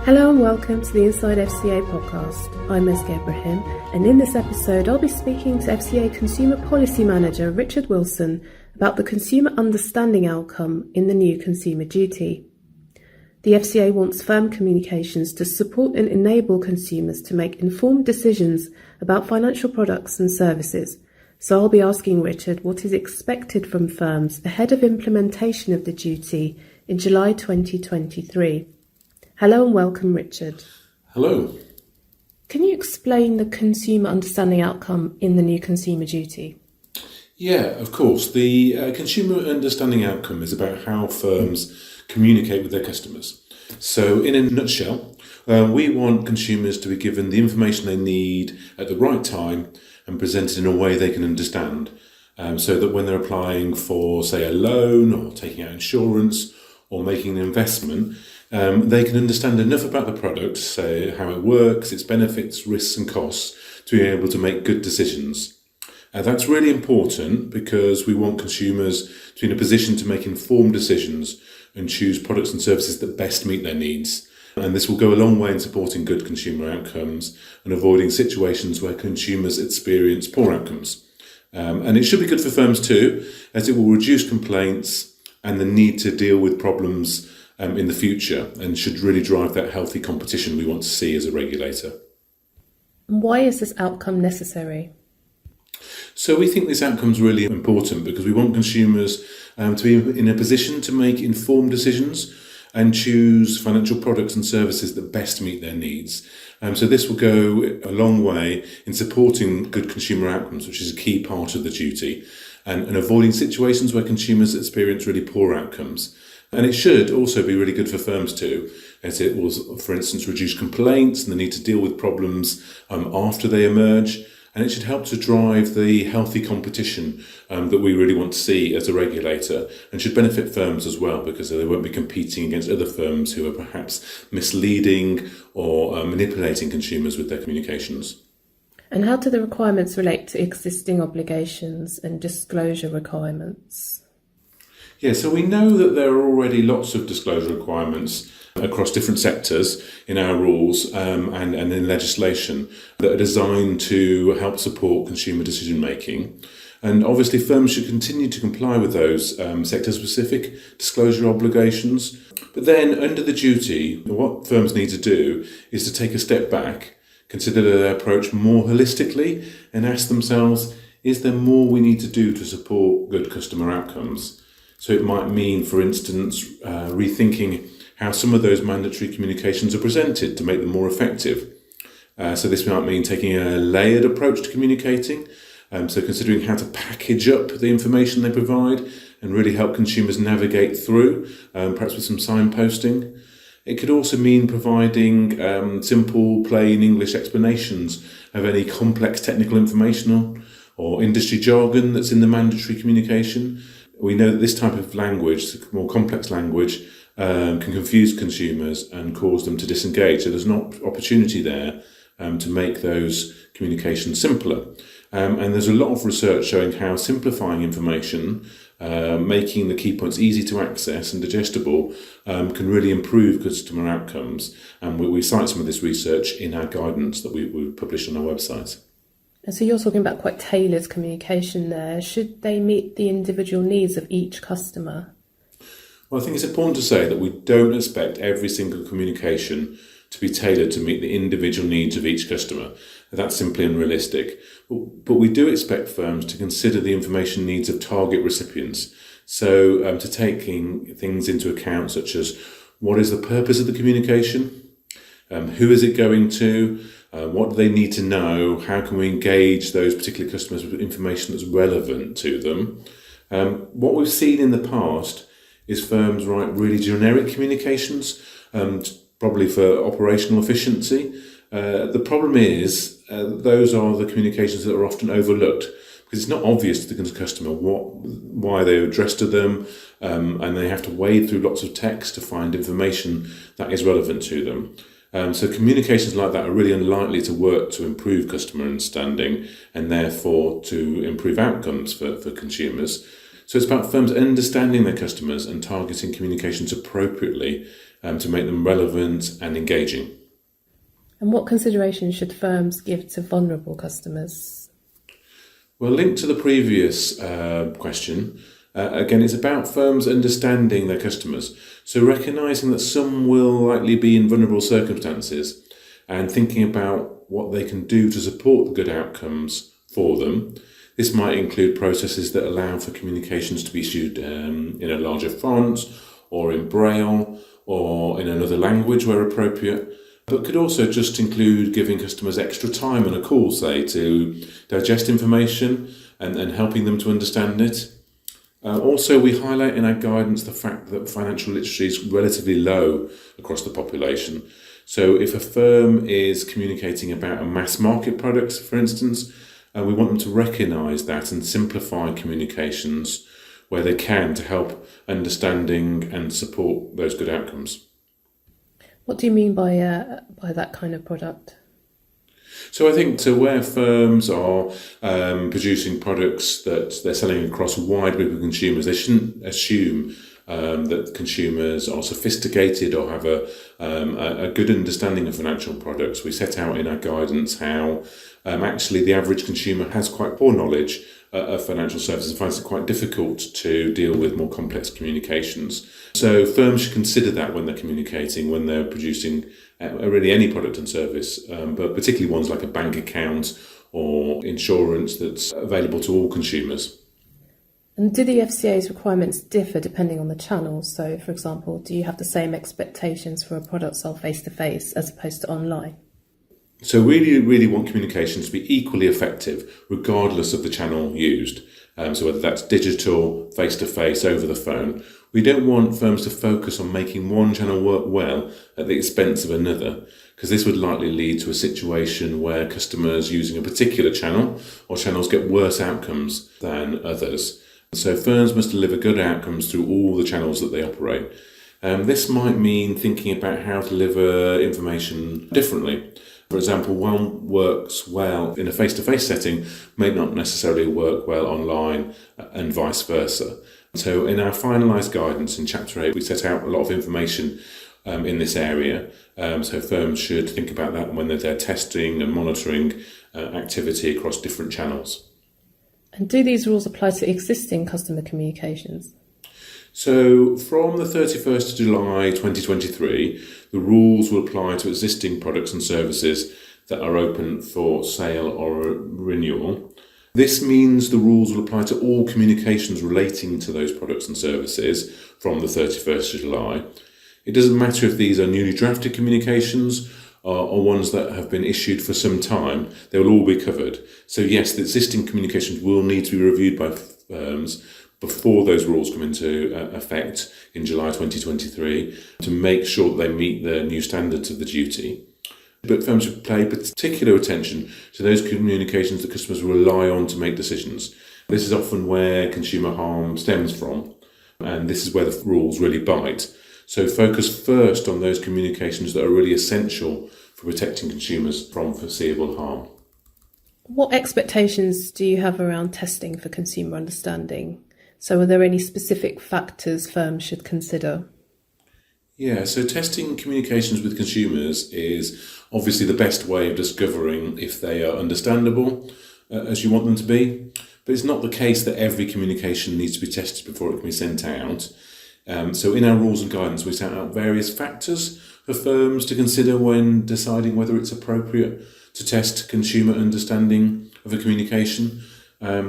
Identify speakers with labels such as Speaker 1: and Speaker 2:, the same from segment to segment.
Speaker 1: Hello and welcome to the Inside FCA Podcast. I'm Ozge Ibrahim, and in this episode I'll be speaking to FCA Consumer Policy Manager Richard Wilson about the consumer understanding outcome in the new Consumer Duty. The FCA wants firm communications to support and enable consumers to make informed decisions about financial products and services. So I'll be asking Richard what is expected from firms ahead of implementation of the duty in July 2023. Hello and welcome, Richard.
Speaker 2: Hello.
Speaker 1: Can you explain the consumer understanding outcome in the new Consumer Duty?
Speaker 2: Yeah, of course. The consumer understanding outcome is about how firms communicate with their customers. So in a nutshell, we want consumers to be given the information they need at the right time and presented in a way they can understand. So that when they're applying for, say, a loan or taking out insurance or making an investment, they can understand enough about the product, say how it works, its benefits, risks and costs, to be able to make good decisions. That's really important because we want consumers to be in a position to make informed decisions and choose products and services that best meet their needs. And this will go a long way in supporting good consumer outcomes and avoiding situations where consumers experience poor outcomes. And it should be good for firms too, as it will reduce complaints and the need to deal with problems in the future, and should really drive that healthy competition we want to see as a regulator.
Speaker 1: Why is this outcome necessary?
Speaker 2: So we think this outcome is really important because we want consumers to be in a position to make informed decisions and choose financial products and services that best meet their needs. So this will go a long way in supporting good consumer outcomes, which is a key part of the duty, and avoiding situations where consumers experience really poor outcomes. And it should also be really good for firms too, as it will, for instance, reduce complaints and the need to deal with problems after they emerge. And it should help to drive the healthy competition that we really want to see as a regulator, and should benefit firms as well because they won't be competing against other firms who are perhaps misleading or manipulating consumers with their communications.
Speaker 1: And how do the requirements relate to existing obligations and disclosure requirements?
Speaker 2: Yeah, so we know that there are already lots of disclosure requirements across different sectors in our rules and in legislation that are designed to help support consumer decision making. And obviously firms should continue to comply with those sector-specific disclosure obligations. But then under the duty, what firms need to do is to take a step back, consider their approach more holistically and ask themselves, is there more we need to do to support good customer outcomes? So it might mean, for instance, rethinking how some of those mandatory communications are presented to make them more effective. So this might mean taking a layered approach to communicating, so considering how to package up the information they provide and really help consumers navigate through, perhaps with some signposting. It could also mean providing simple, plain English explanations of any complex technical information or industry jargon that's in the mandatory communication. We know that this type of language, more complex language, can confuse consumers and cause them to disengage. So there's an opportunity there to make those communications simpler. And there's a lot of research showing how simplifying information, making the key points easy to access and digestible, can really improve customer outcomes. And we cite some of this research in our guidance that we published on our website.
Speaker 1: And so you're talking about quite tailored communication there. Should they meet the individual needs of each customer?
Speaker 2: Well, I think it's important to say that we don't expect every single communication to be tailored to meet the individual needs of each customer. That's simply unrealistic. But we do expect firms to consider the information needs of target recipients. So to taking things into account such as what is the purpose of the communication? Who is it going to? What do they need to know? How can we engage those particular customers with information that's relevant to them? What we've seen in the past is firms write really generic communications, probably for operational efficiency. The problem is those are the communications that are often overlooked because it's not obvious to the customer why they're addressed to them, and they have to wade through lots of text to find information that is relevant to them. So communications like that are really unlikely to work to improve customer understanding and therefore to improve outcomes for consumers. So it's about firms understanding their customers and targeting communications appropriately to make them relevant and engaging.
Speaker 1: And what consideration should firms give to vulnerable customers?
Speaker 2: Well, linked to the previous question, again, it's about firms understanding their customers. So recognising that some will likely be in vulnerable circumstances and thinking about what they can do to support the good outcomes for them. This might include processes that allow for communications to be issued in a larger font or in Braille or in another language where appropriate, but could also just include giving customers extra time on a call, say, to digest information and helping them to understand it. Also, we highlight in our guidance the fact that financial literacy is relatively low across the population. So if a firm is communicating about a mass market product, for instance, we want them to recognise that and simplify communications where they can to help understanding and support those good outcomes.
Speaker 1: What do you mean by that kind of product?
Speaker 2: So I think where firms are producing products that they're selling across a wide group of consumers, they shouldn't assume that consumers are sophisticated or have a good understanding of financial products. We set out in our guidance how actually the average consumer has quite poor knowledge of financial services and finds it quite difficult to deal with more complex communications. So firms should consider that when they're communicating, when they're producing really any product and service, but particularly ones like a bank account or insurance that's available to all consumers.
Speaker 1: And do the FCA's requirements differ depending on the channel? So, for example, do you have the same expectations for a product sold face-to-face as opposed to online?
Speaker 2: So we really want communications to be equally effective regardless of the channel used. So whether that's digital, face-to-face, over the phone. We don't want firms to focus on making one channel work well at the expense of another, because this would likely lead to a situation where customers using a particular channel or channels get worse outcomes than others. So firms must deliver good outcomes through all the channels that they operate. This might mean thinking about how to deliver information differently. For example, one works well in a face-to-face setting may not necessarily work well online and vice versa. So in our finalised guidance in Chapter 8, we set out a lot of information in this area. So firms should think about that when they're testing and monitoring activity across different channels.
Speaker 1: And do these rules apply to existing customer communications?
Speaker 2: So from the 31st of July 2023, the rules will apply to existing products and services that are open for sale or renewal. This means the rules will apply to all communications relating to those products and services from the 31st of July. It doesn't matter if these are newly drafted communications or ones that have been issued for some time, they will all be covered. So yes, the existing communications will need to be reviewed by firms before those rules come into effect in July 2023 to make sure that they meet the new standards of the duty. But firms should pay particular attention to those communications that customers rely on to make decisions. This is often where consumer harm stems from, and this is where the rules really bite. So focus first on those communications that are really essential for protecting consumers from foreseeable harm.
Speaker 1: What expectations do you have around testing for consumer understanding? So are there any specific factors firms should consider?
Speaker 2: Yeah, so testing communications with consumers is obviously the best way of discovering if they are understandable as you want them to be. But it's not the case that every communication needs to be tested before it can be sent out. So in our rules and guidance, we set out various factors for firms to consider when deciding whether it's appropriate to test consumer understanding of a communication.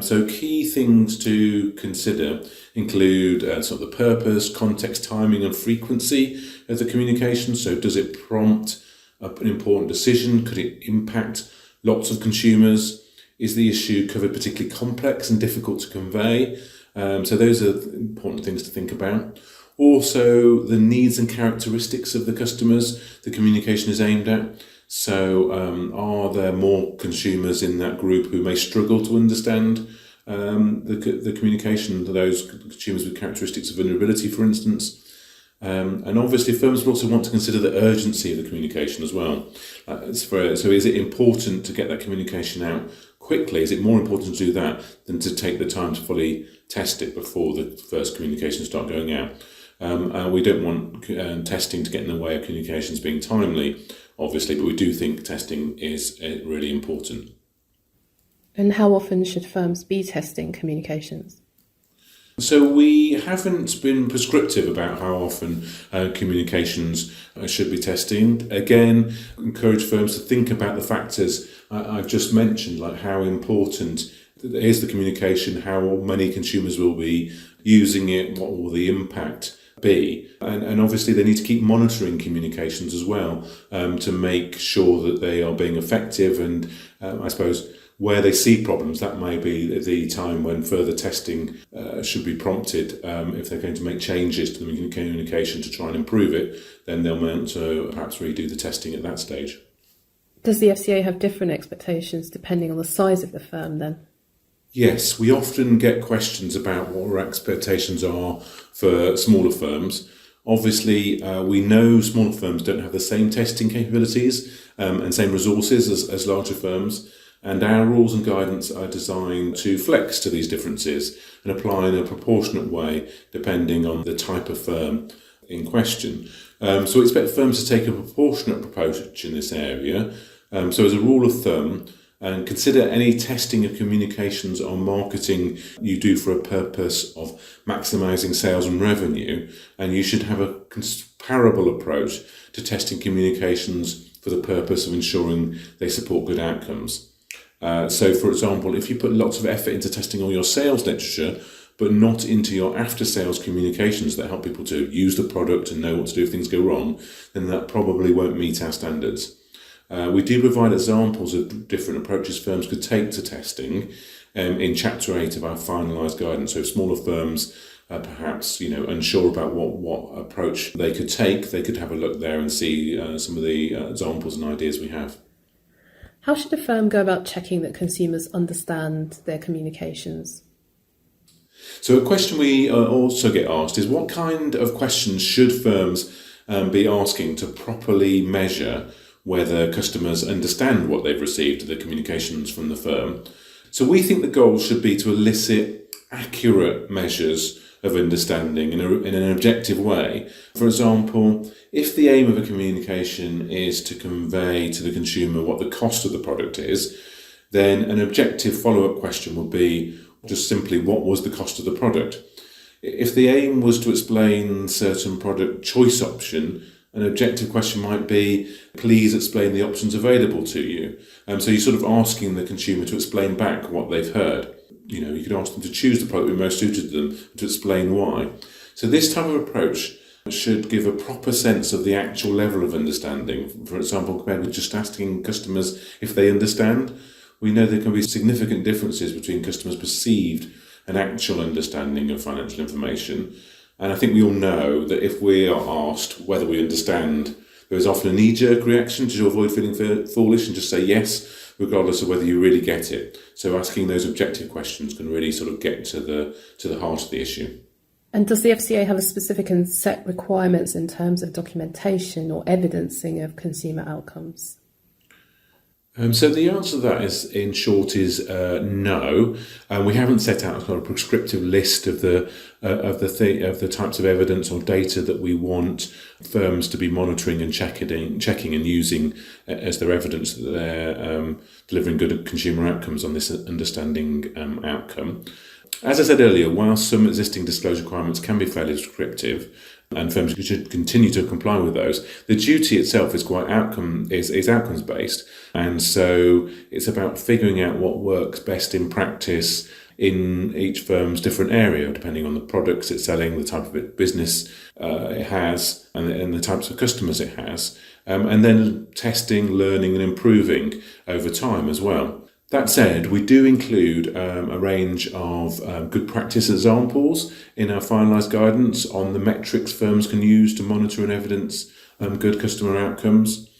Speaker 2: So key things to consider include sort of the purpose, context, timing and frequency of the communication. So does it prompt an important decision? Could it impact lots of consumers? Is the issue covered particularly complex and difficult to convey? So those are important things to think about. Also, the needs and characteristics of the customers the communication is aimed at. So are there more consumers in that group who may struggle to understand the communication to those consumers with characteristics of vulnerability, for instance? And obviously firms will also want to consider the urgency of the communication as well. So is it important to get that communication out quickly? Is it more important to do that than to take the time to fully test it before the first communications start going out? We don't want testing to get in the way of communications being timely, obviously, but we do think testing is really important.
Speaker 1: And how often should firms be testing communications?
Speaker 2: So we haven't been prescriptive about how often communications should be testing. Again, encourage firms to think about the factors I've just mentioned, like how important is the communication, how many consumers will be using it, what will the impact be, and obviously they need to keep monitoring communications as well to make sure that they are being effective, and I suppose where they see problems, that may be the time when further testing should be prompted. If they're going to make changes to the communication to try and improve it, then they'll want to perhaps redo the testing at that stage.
Speaker 1: Does the FCA have different expectations depending on the size of the firm then?
Speaker 2: Yes, we often get questions about what our expectations are for smaller firms. Obviously, we know smaller firms don't have the same testing capabilities and same resources as larger firms. And our rules and guidance are designed to flex to these differences and apply in a proportionate way depending on the type of firm in question. So we expect firms to take a proportionate approach in this area. So as a rule of thumb, consider any testing of communications or marketing you do for a purpose of maximising sales and revenue, and you should have a comparable approach to testing communications for the purpose of ensuring they support good outcomes. So, for example, if you put lots of effort into testing all your sales literature, but not into your after-sales communications that help people to use the product and know what to do if things go wrong, then that probably won't meet our standards. We do provide examples of different approaches firms could take to testing in Chapter 8 of our finalised guidance. So if smaller firms are perhaps unsure about what approach they could take, they could have a look there and see some of the examples and ideas we have.
Speaker 1: How should a firm go about checking that consumers understand their communications?
Speaker 2: So a question we also get asked is what kind of questions should firms be asking to properly measure whether customers understand what they've received, the communications from the firm. So we think the goal should be to elicit accurate measures of understanding in an objective way. For example, if the aim of a communication is to convey to the consumer what the cost of the product is, then an objective follow-up question would be just simply what was the cost of the product. If the aim was to explain certain product choice option, an objective question might be, please explain the options available to you. So you're sort of asking the consumer to explain back what they've heard. You could ask them to choose the product that most suited them, to explain why. So this type of approach should give a proper sense of the actual level of understanding. For example, compared with just asking customers if they understand, we know there can be significant differences between customers' perceived and actual understanding of financial information. And I think we all know that if we are asked whether we understand, there is often a knee-jerk reaction to avoid feeling foolish and just say yes, regardless of whether you really get it. So asking those objective questions can really sort of get to the heart of the issue.
Speaker 1: And does the FCA have a specific and set requirements in terms of documentation or evidencing of consumer outcomes?
Speaker 2: So the answer to that is, in short, is no. We haven't set out a kind of prescriptive list of the types of evidence or data that we want firms to be monitoring and checking and using as their evidence that they're delivering good consumer outcomes on this understanding outcome. As I said earlier, while some existing disclosure requirements can be fairly prescriptive, and firms should continue to comply with those, the duty itself is quite outcomes based, and so it's about figuring out what works best in practice in each firm's different area, depending on the products it's selling, the type of business it has, and the types of customers it has, and then testing, learning, and improving over time as well. That said, we do include a range of good practice examples in our finalised guidance on the metrics firms can use to monitor and evidence good customer outcomes.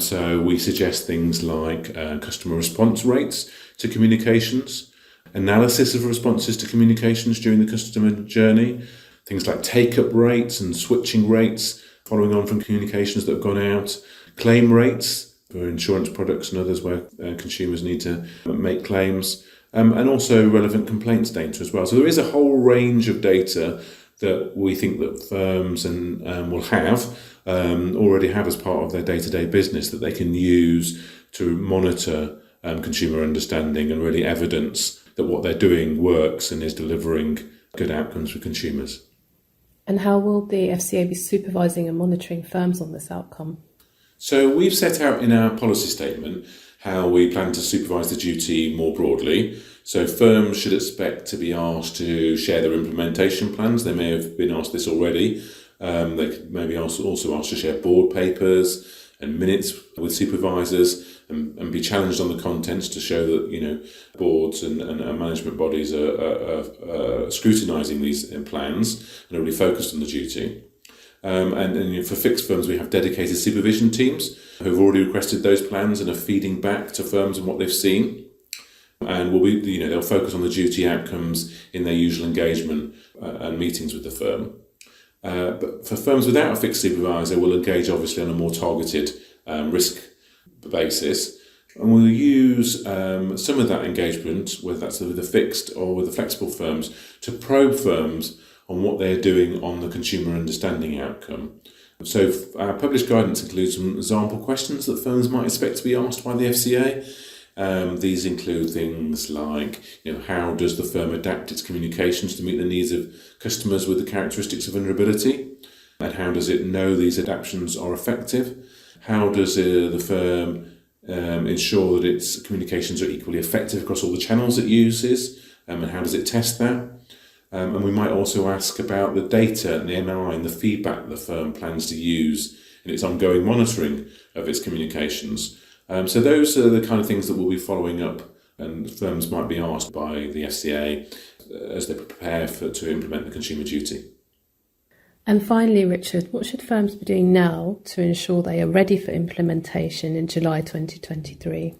Speaker 2: So we suggest things like customer response rates to communications, analysis of responses to communications during the customer journey, things like take-up rates and switching rates following on from communications that have gone out, claim rates for insurance products and others where consumers need to make claims, and also relevant complaints data as well. So there is a whole range of data that we think that firms will already have as part of their day-to-day business that they can use to monitor consumer understanding and really evidence that what they're doing works and is delivering good outcomes for consumers.
Speaker 1: And how will the FCA be supervising and monitoring firms on this outcome?
Speaker 2: So we've set out in our policy statement how we plan to supervise the duty more broadly. So firms should expect to be asked to share their implementation plans. They may have been asked this already. They could maybe also asked to share board papers and minutes with supervisors and be challenged on the contents to show that boards and management bodies are scrutinising these plans and are really focused on the duty. And for fixed firms, we have dedicated supervision teams who have already requested those plans and are feeding back to firms on what they've seen. And they'll focus on the duty outcomes in their usual engagement and meetings with the firm. But for firms without a fixed supervisor, we'll engage obviously on a more targeted risk basis. And we'll use some of that engagement, whether that's with the fixed or with the flexible firms, to probe firms on what they're doing on the consumer understanding outcome. So our published guidance includes some example questions that firms might expect to be asked by the FCA. These include things like, how does the firm adapt its communications to meet the needs of customers with the characteristics of vulnerability? And how does it know these adaptations are effective? How does the firm ensure that its communications are equally effective across all the channels it uses? And how does it test that? And we might also ask about the data and the MI and the feedback the firm plans to use in its ongoing monitoring of its communications. So those are the kind of things that we'll be following up, and firms might be asked by the FCA as they prepare to implement the consumer duty.
Speaker 1: And finally, Richard, what should firms be doing now to ensure they are ready for implementation in July 2023?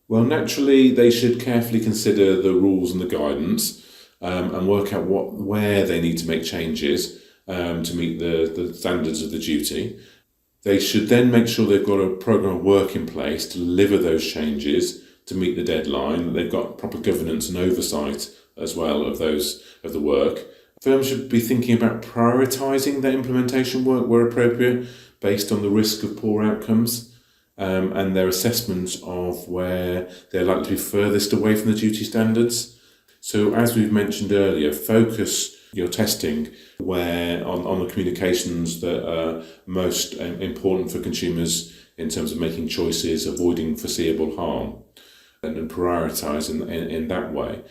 Speaker 2: Well, naturally, they should carefully consider the rules and the guidance and work out where they need to make changes to meet the standards of the duty. They should then make sure they've got a programme of work in place to deliver those changes to meet the deadline, that they've got proper governance and oversight as well of the work. Firms should be thinking about prioritising their implementation work where appropriate based on the risk of poor outcomes and their assessment of where they're likely to be furthest away from the duty standards. So as we've mentioned earlier, focus your testing where on the communications that are most important for consumers in terms of making choices, avoiding foreseeable harm, and prioritise in that way.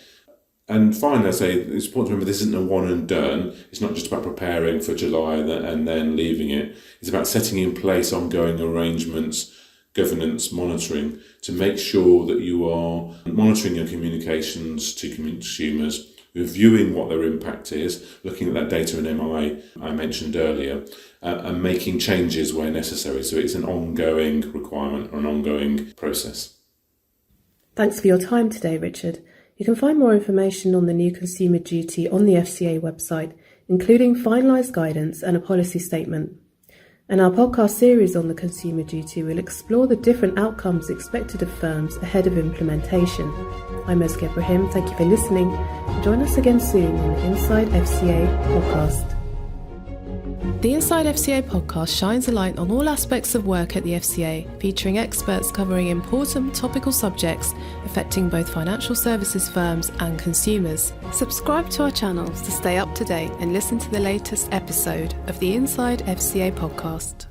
Speaker 2: And finally, I say it's important to remember this isn't a one and done. It's not just about preparing for July and then leaving it. It's about setting in place ongoing arrangements, governance, monitoring to make sure that you are monitoring your communications to consumers, reviewing what their impact is, looking at that data and MI I mentioned earlier, and making changes where necessary. So it's an ongoing requirement or an ongoing process.
Speaker 1: Thanks for your time today, Richard. You can find more information on the new consumer duty on the FCA website, including finalised guidance and a policy statement. And our podcast series on the consumer duty will explore the different outcomes expected of firms ahead of implementation. I'm Ozge Ibrahim. Thank you for listening. Join us again soon on the Inside FCA Podcast. The Inside FCA Podcast shines a light on all aspects of work at the FCA, featuring experts covering important topical subjects affecting both financial services firms and consumers. Subscribe to our channels to stay up to date and listen to the latest episode of the Inside FCA Podcast.